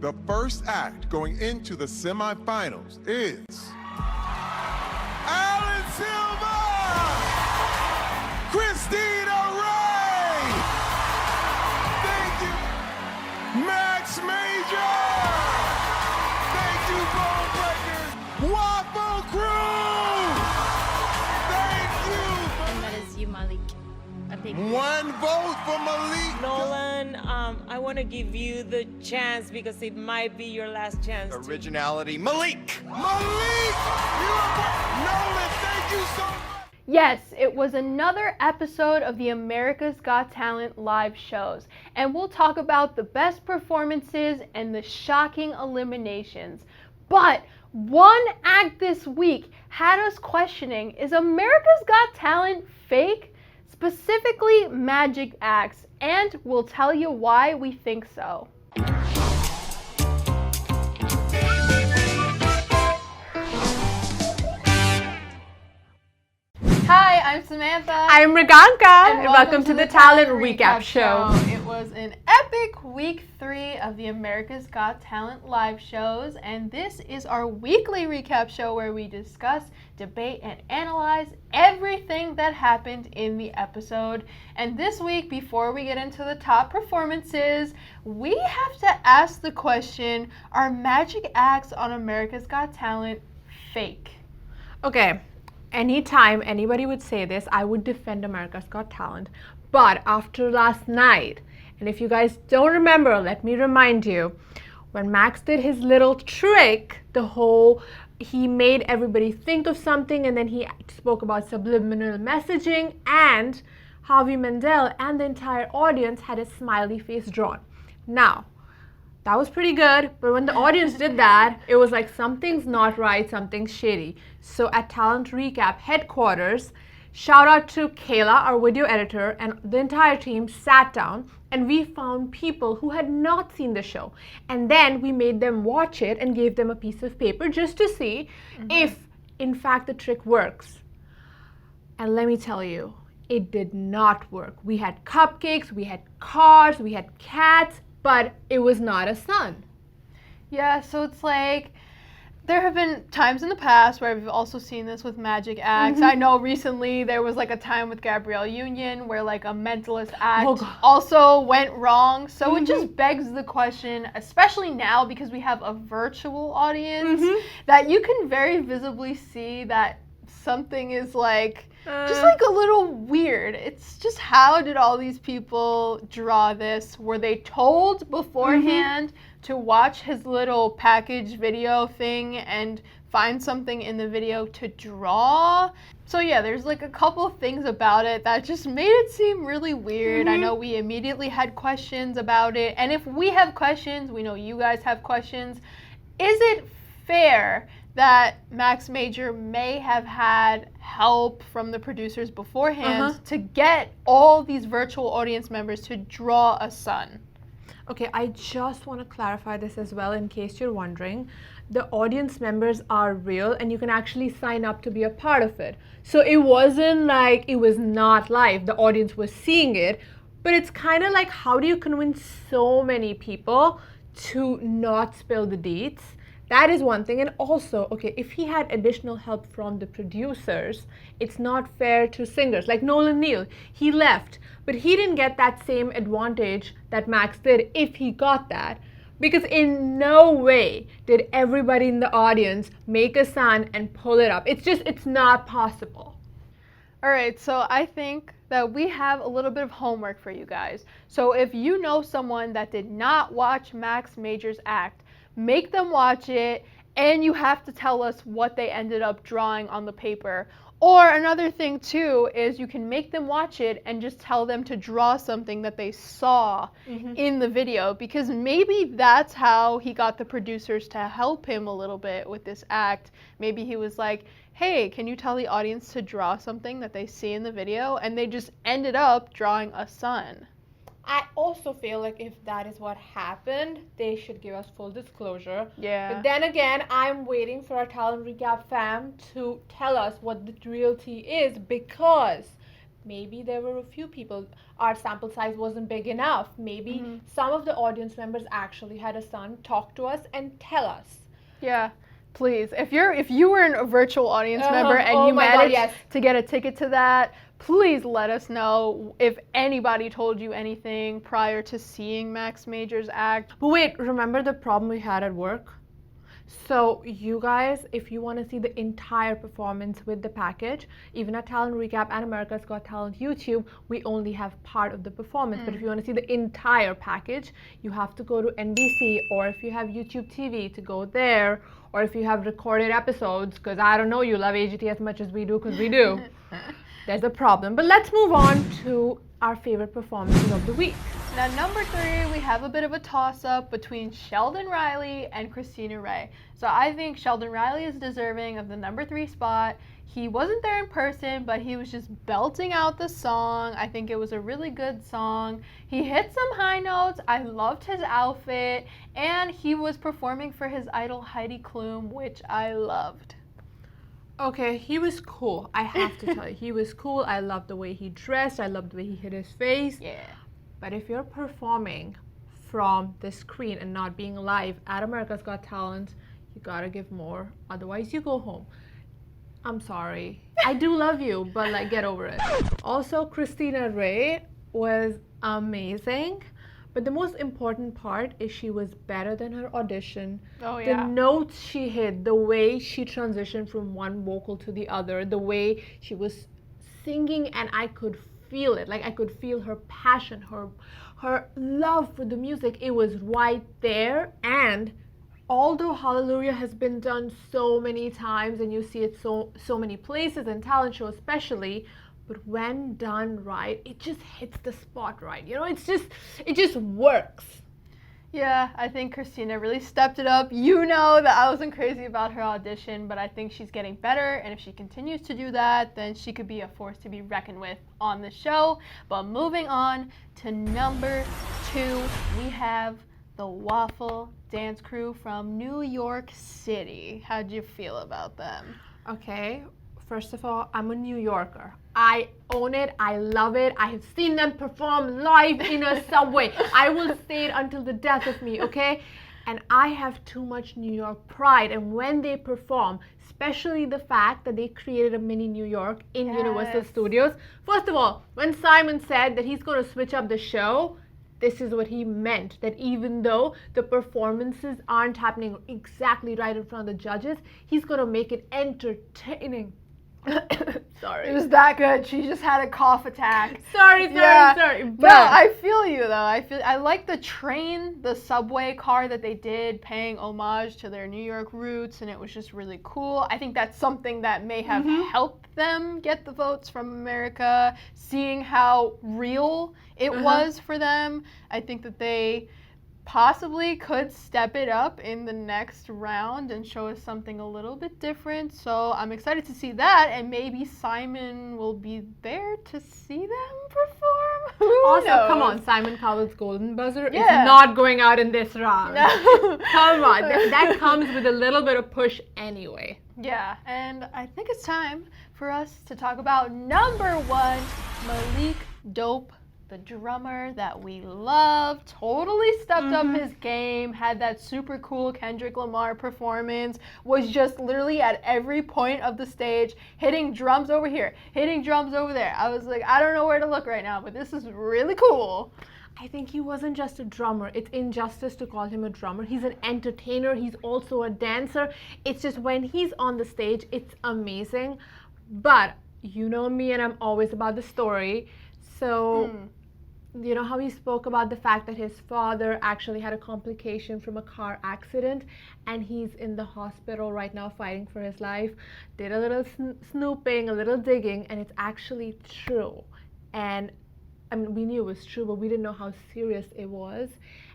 The first act going into the semifinals is Alan Silva, Christina Ray, thank you, Max Major, thank you, Bone Breakers, Waffle Crew, thank you. And that is you, Malik. I think One vote for Malik. Nolan, I want to give you the chance because it might be your last chance. Originality, Malik! Malik! Nolan, thank you so much. Yes, it was another episode of the America's Got Talent live shows, and we'll talk about the best performances and the shocking eliminations. But one act this week had us questioning, is America's Got Talent fake? Specifically magic acts, and we'll tell you why we think so. Hi, I'm Samantha. I'm Reganka, and welcome to the Talent Recap Show. It was an epic week 3 of the America's Got Talent live shows, and this is our weekly recap show where we discuss, debate, and analyze everything that happened in the episode. And this week, before we get into the top performances, we have to ask the question, are magic acts on America's Got Talent fake? Okay, anytime anybody would say this, I would defend America's Got Talent. But after last night, and if you guys don't remember, let me remind you, when Max did his little trick, he made everybody think of something, and then he spoke about subliminal messaging, and Howie, Mandel, and the entire audience had a smiley face drawn. Now, that was pretty good, but when the audience did that, it was like something's not right, something's shady. So at Talent Recap headquarters, shout out to Kayla, our video editor, and the entire team sat down and we found people who had not seen the show. And then we made them watch it and gave them a piece of paper just to see if, in fact, the trick works. And let me tell you, it did not work. We had cupcakes, we had cars, we had cats, but it was not a sun. Yeah, so it's like, there have been times in the past where we've also seen this with magic acts. I know recently there was like a time with Gabrielle Union where like a mentalist act also went wrong. So it just begs the question, especially now because we have a virtual audience, that you can very visibly see that something is like, just like a little weird. It's just, how did all these people draw this? Were they told beforehand to watch his little package video thing and find something in the video to draw? So yeah, there's like a couple of things about it that just made it seem really weird. I know we immediately had questions about it, and if we have questions, we know you guys have questions. Is it fair that Max Major may have had help from the producers beforehand to get all these virtual audience members to draw a sun? Okay, I just want to clarify this as well in case you're wondering. The audience members are real and you can actually sign up to be a part of it. So it wasn't like it was not live. The audience was seeing it, but it's kind of like, how do you convince so many people to not spill the deets? That is one thing. And also, okay, if he had additional help from the producers, it's not fair to singers. Like Nolan Neal, he left, but he didn't get that same advantage that Max did if he got that. Because in no way did everybody in the audience make a sun and pull it up. It's not possible. All right, so I think that we have a little bit of homework for you guys. So if you know someone that did not watch Max Major's act, make them watch it, and you have to tell us what they ended up drawing on the paper. Or another thing too is you can make them watch it and just tell them to draw something that they saw in the video, because maybe that's how he got the producers to help him a little bit with this act. Maybe he was like, hey, can you tell the audience to draw something that they see in the video? And they just ended up drawing a sun. I also feel like if that is what happened, they should give us full disclosure. Yeah. But then again, I'm waiting for our Talent Recap fam to tell us what the real tea is, because Maybe there were a few people. Our sample size wasn't big enough. Maybe some of the audience members actually had a son. Talk to us and tell us. Yeah. Please, if you were a virtual audience member and oh you my God, managed yes. to get a ticket to that, please let us know if anybody told you anything prior to seeing Max Major's act. But wait, remember the problem we had at work? So you guys, if you want to see the entire performance with the package, even at Talent Recap and America's Got Talent YouTube, we only have part of the performance. But if you want to see the entire package, you have to go to NBC, or if you have YouTube TV, to go there, or if you have recorded episodes, because I don't know you love AGT as much as we do, because we do. There's a problem. But let's move on to our favorite performances of the week. Now, number 3, we have a bit of a toss-up between Sheldon Riley and Christina Ray. So I think Sheldon Riley is deserving of the number 3 spot. He wasn't there in person, but he was just belting out the song. I think it was a really good song. He hit some high notes. I loved his outfit, and he was performing for his idol Heidi Klum, which I loved. Okay, he was cool. I have to tell you, he was cool. I loved the way he dressed. I loved the way he hit his face. Yeah. But if you're performing from the screen and not being live at America's Got Talent, you gotta give more. Otherwise, you go home. I'm sorry. I do love you, but like, get over it. Also, Christina Ray was amazing. But the most important part is she was better than her audition. Oh, yeah. The notes she hit, the way she transitioned from one vocal to the other, the way she was singing, and I could feel it. Like, I could feel her passion, her love for the music. It was right there. And although Hallelujah has been done so many times, and you see it so many places and talent shows especially, but when done right, it just hits the spot right. You know, it just works. Yeah, I think Christina really stepped it up. You know that I wasn't crazy about her audition, but I think she's getting better, and if she continues to do that, then she could be a force to be reckoned with on the show. But moving on to number 2, we have the Waffle dance crew from New York City. How'd you feel about them? Okay, first of all, I'm a New Yorker. I own it. I love it. I have seen them perform live in a subway. I will say it until the death of me, okay? And I have too much New York pride. And when they perform, especially the fact that they created a mini New York in Universal Studios. First of all, when Simon said that he's going to switch up the show, this is what he meant. That even though the performances aren't happening exactly right in front of the judges, he's going to make it entertaining. Sorry. It was that good. She just had a cough attack. Sorry. No, But I feel you though. I like the train, the subway car that they did, paying homage to their New York roots, and it was just really cool. I think that's something that may have helped them get the votes from America, seeing how real it was for them. I think that they possibly could step it up in the next round and show us something a little bit different. So I'm excited to see that, and maybe Simon will be there to see them perform. Who also, knows? come on, Simon Cowell's golden buzzer is Yeah. not going out in this round. No. Come on, that comes with a little bit of push anyway. Yeah, and I think it's time for us to talk about number 1, Malik Dope. The drummer that we love, totally stepped up his game, had that super cool Kendrick Lamar performance, was just literally at every point of the stage, hitting drums over here, hitting drums over there. I was like, I don't know where to look right now, but this is really cool. I think he wasn't just a drummer. It's injustice to call him a drummer. He's an entertainer. He's also a dancer. It's just when he's on the stage, it's amazing. But you know me, and I'm always about the story. So, you know how he spoke about the fact that his father actually had a complication from a car accident, and he's in the hospital right now fighting for his life. Did a little snooping, a little digging, and it's actually true. And I mean, we knew it was true, but we didn't know how serious it was.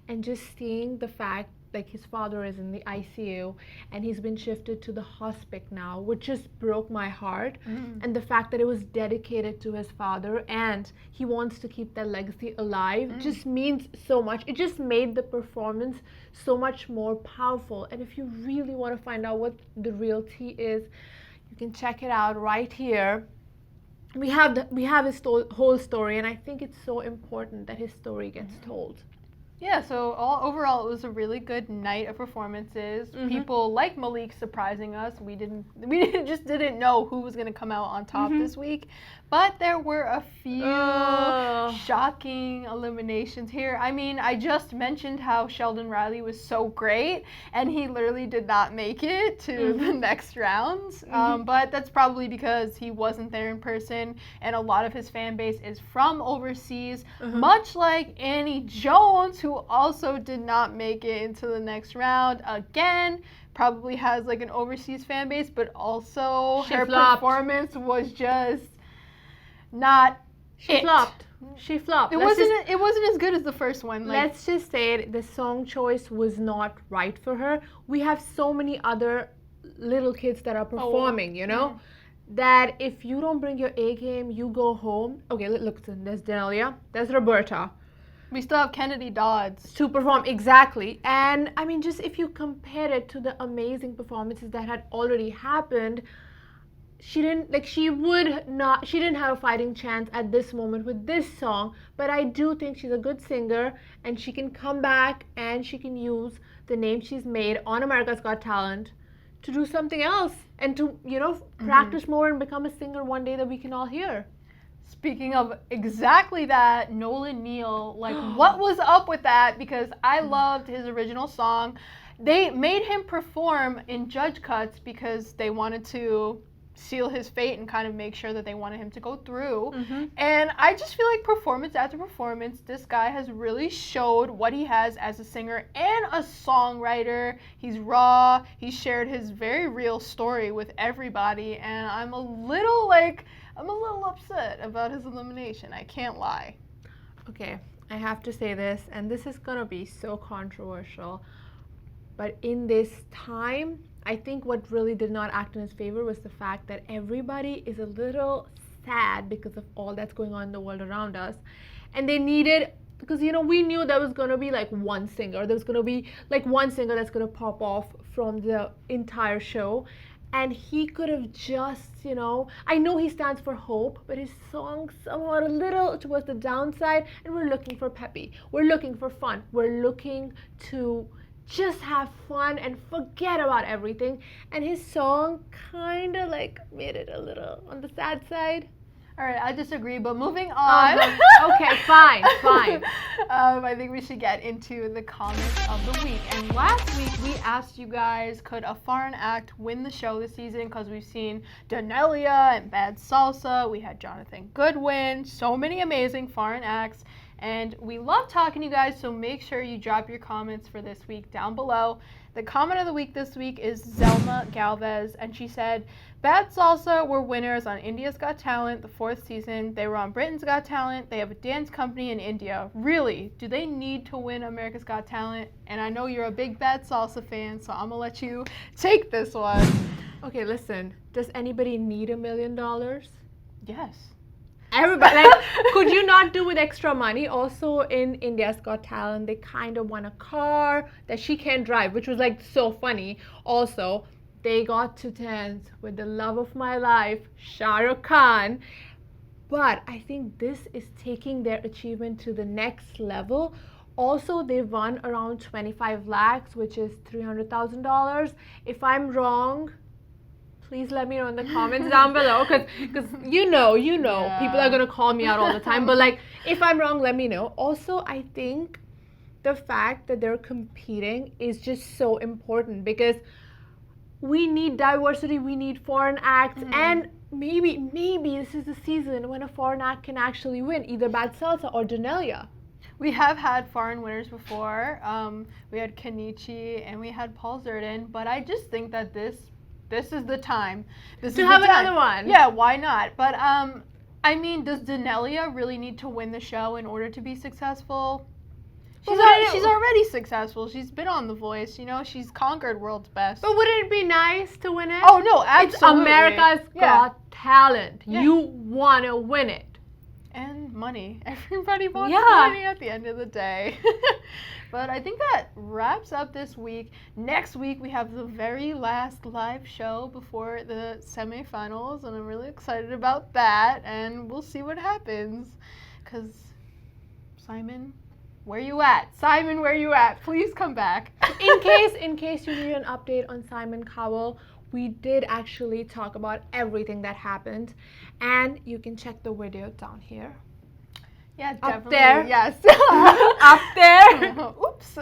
And just seeing the fact, like, his father is in the ICU and he's been shifted to the hospice now, which just broke my heart. And the fact that it was dedicated to his father and he wants to keep that legacy alive just means so much. It just made the performance so much more powerful. And if you really want to find out what the real tea is, you can check it out right here. we have his whole story, and I think it's so important that his story gets told. Yeah, so overall, it was a really good night of performances. People like Malik surprising us. We just didn't know who was going to come out on top this week. But there were a few shocking eliminations here. I mean, I just mentioned how Sheldon Riley was so great, and he literally did not make it to the next rounds. But that's probably because he wasn't there in person, and a lot of his fan base is from overseas, much like Annie Jones, who also did not make it into the next round. Again, probably has like an overseas fan base, but also her performance was just not She flopped. It wasn't as good as the first one. Let's just say it, the song choice was not right for her. We have so many other little kids that are performing, you know, that if you don't bring your A game, you go home. Okay, look, there's Delia, there's Roberta. We still have Kennedy Dodds to perform, exactly. And I mean, just if you compare it to the amazing performances that had already happened, she didn't have a fighting chance at this moment with this song. But I do think she's a good singer, and she can come back and she can use the name she's made on America's Got Talent to do something else and to, you know, practice more and become a singer one day that we can all hear. Speaking of exactly that, Nolan Neal, like, what was up with that? Because I loved his original song. They made him perform in judge cuts because they wanted to seal his fate and kind of make sure that they wanted him to go through. And I just feel like performance after performance, this guy has really showed what he has as a singer and a songwriter. He's raw. He shared his very real story with everybody, and I'm a little upset about his elimination. I can't lie. Okay, I have to say this, and this is gonna be so controversial, but in this time, I think what really did not act in his favor was the fact that everybody is a little sad because of all that's going on in the world around us. And they needed, because, you know, we knew there was going to be like one singer. There was going to be like one singer that's going to pop off from the entire show. And he could have just, you know, I know he stands for hope, but his song somewhat a little towards the downside. And we're looking for peppy. We're looking for fun. We're looking to just have fun and forget about everything. And his song kind of like made it a little on the sad side. All right, I disagree, but moving on. Okay, fine. I think we should get into the comments of the week. And last week, we asked you guys, could a foreign act win the show this season? Because we've seen Danelia and Bad Salsa. We had Jonathan Goodwin. So many amazing foreign acts. And we love talking to you guys, so make sure you drop your comments for this week down below. The comment of the week this week is Zelma Galvez, and she said, Bad Salsa were winners on India's Got Talent, the 4th season. They were on Britain's Got Talent. They have a dance company in India. Really, do they need to win America's Got Talent? And I know you're a big Bad Salsa fan, so I'm going to let you take this one. Okay, listen, does anybody need $1 million? Yes. Everybody, like, could you not do with extra money? Also, in India's Got Talent, they kind of won a car that she can't drive, which was like so funny. Also, they got to dance with the love of my life, Shah Rukh Khan. But I think this is taking their achievement to the next level. Also, they won around 25 lakhs, which is $300,000. If I'm wrong, please let me know in the comments down below, because you know, yeah. People are going to call me out all the time. But like, if I'm wrong, let me know. Also, I think the fact that they're competing is just so important, because we need diversity, we need foreign acts, and maybe this is the season when a foreign act can actually win, either Bad Salsa or Danelia. We have had foreign winners before. We had Kenichi and we had Paul Zerden, but I just think that this is the time. To have another one. Yeah, why not? But I mean, does Danelia really need to win the show in order to be successful? She's already successful. She's been on The Voice, you know, she's conquered World's Best. But wouldn't it be nice to win it? Oh, no, absolutely. It's America's Got Talent. Yeah. You want to win it. And money. Everybody wants Yeah. money at the end of the day. But I think that wraps up this week. Next week, we have the very last live show before the semifinals, and I'm really excited about that, and we'll see what happens. Because, Simon, where you at? Simon, where you at? Please come back. In case you need an update on Simon Cowell, we did actually talk about everything that happened, and you can check the video down here. Yeah, Up definitely. there. Yes. Up there. Oops.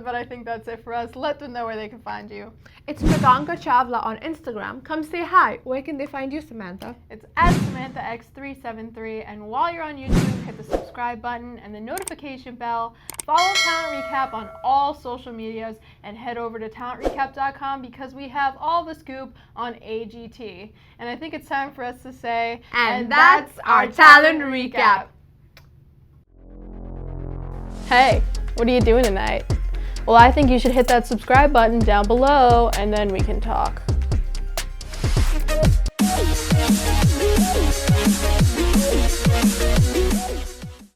But I think that's it for us. Let them know where they can find you. It's Priyanka Chawla on Instagram. Come say hi. Where can they find you, Samantha? It's at SamanthaX373, and while you're on YouTube, hit the subscribe button and the notification bell. Follow Talent Recap on all social medias, and head over to talentrecap.com because we have all the scoop on AGT. And I think it's time for us to say, And that's our Talent Recap. Hey, what are you doing tonight? Well, I think you should hit that subscribe button down below, and then we can talk.